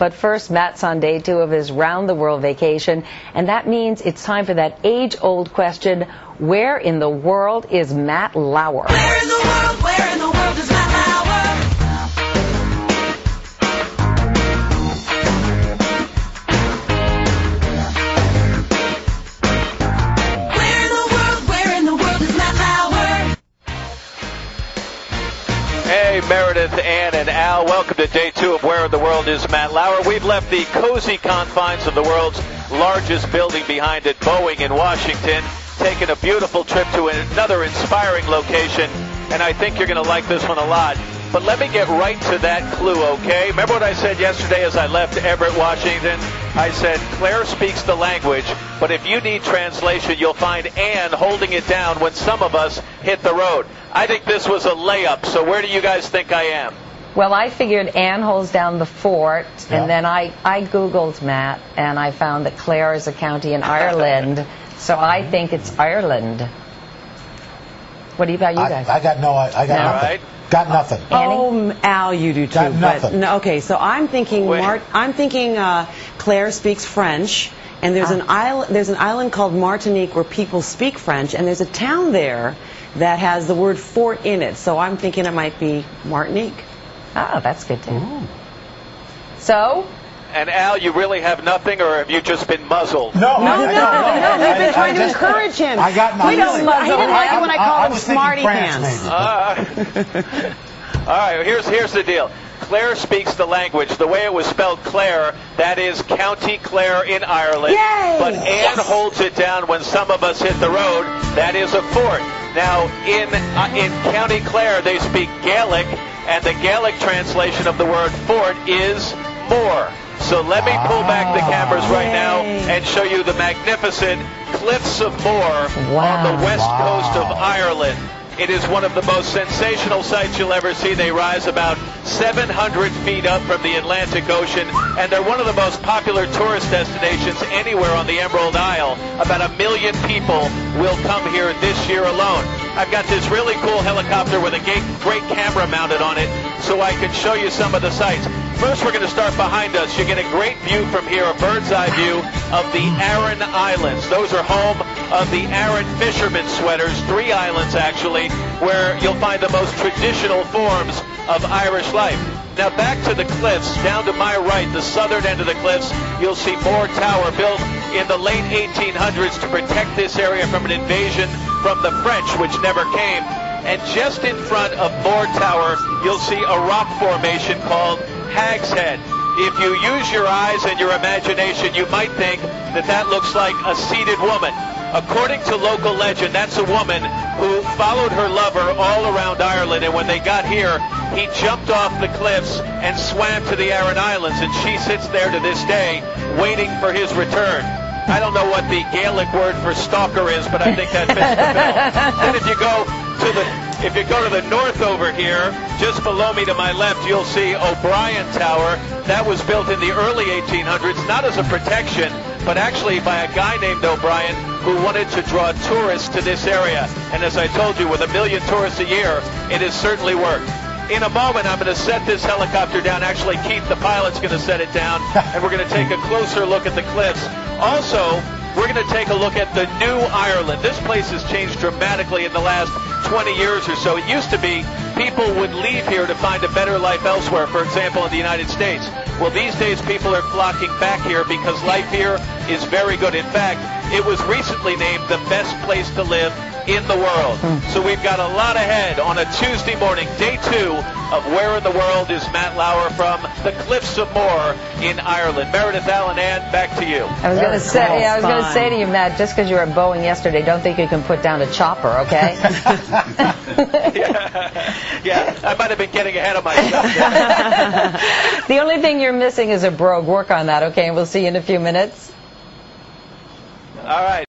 But first, Matt's on day 2 of his round-the-world vacation, and that means it's time for that age-old question, where in the world is Matt Lauer? Where in the world is Matt Lauer? Where in the world is Matt Lauer? Hey, Meredith, Ann, and Al, welcome to day 2 of Where in the World is Matt Lauer. We've left the cozy confines of the world's largest building behind it, Boeing in Washington, taking a beautiful trip to another inspiring location, and I think you're going to like this one a lot. But let me get right to that clue, okay? Remember what I said yesterday as I left Everett, Washington? I said, Clare speaks the language, but if you need translation, you'll find Ann holding it down when some of us hit the road. I think this was a layup, so where do you guys think I am? Well, I figured Ann holds down the fort, and then I Googled Matt, and I found that Clare is a county in Ireland, so I think it's Ireland. What about you guys? I got nothing. Right. Got nothing. Annie? Al, you do too. Got nothing. But no, okay, so I'm thinking Claire speaks French, and there's an island called Martinique where people speak French, and there's a town there that has the word fort in it. So I'm thinking it might be Martinique. Oh, that's good too. So? And Al, you really have nothing, or have you just been muzzled? No, we've been trying to encourage him. I got nothing. We don't muzzle. He didn't like it when I called him smarty pants. All right, here's the deal. Clare speaks the language. The way it was spelled Clare, that is County Clare in Ireland. Yay! But Ann holds it down when some of us hit the road. That is a fort. Now, in County Clare, they speak Gaelic, and the Gaelic translation of the word fort is Moher. So let me pull back the cameras right now and show you the magnificent cliffs of Moher on the west coast of Ireland. It is one of the most sensational sights you'll ever see. They rise about 700 feet up from the Atlantic Ocean, and they're one of the most popular tourist destinations anywhere on the Emerald Isle. About 1 million people will come here this year alone. I've got this really cool helicopter with a great camera mounted on it, so I can show you some of the sights. First, we're going to start behind us. You get a great view from here, a bird's-eye view of the Aran Islands. Those are home of the Aran fishermen sweaters, 3 islands actually, where you'll find the most traditional forms of Irish life. Now back to the cliffs, down to my right, the southern end of the cliffs, you'll see Moher Tower, built in the late 1800s to protect this area from an invasion from the French, which never came. And just in front of Moher Tower, you'll see a rock formation called Hag's Head. If you use your eyes and your imagination, you might think that that looks like a seated woman. According to local legend, that's a woman who followed her lover all around Ireland, and when they got here, he jumped off the cliffs and swam to the Aran Islands, and she sits there to this day waiting for his return. I don't know what the Gaelic word for stalker is, but I think that fits the bill. Then if you go to the north over here, just below me to my left, you'll see O'Brien Tower. That was built in the early 1800s, not as a protection, but actually by a guy named O'Brien who wanted to draw tourists to this area. And as I told you, with 1 million tourists a year, it has certainly worked. In a moment, I'm going to set this helicopter down. Actually, Keith, the pilot's going to set it down, and we're going to take a closer look at the cliffs. Also, we're going to take a look at the new Ireland. This place has changed dramatically in the last 20 years or so. It used to be people would leave here to find a better life elsewhere, for example, in the United States. Well, these days people are flocking back here because life here is very good. In fact, it was recently named the best place to live in the world. So we've got a lot ahead on a Tuesday morning, day 2 of Where in the World is Matt Lauer from the cliffs of Moher in Ireland. Meredith, Allen, Ann, back to you. I was going to say to you, Matt, just because you were at Boeing yesterday, don't think you can put down a chopper, okay? Yeah, I might have been getting ahead of myself there. The only thing you're missing is a brogue. Work on that, okay? And we'll see you in a few minutes. All right.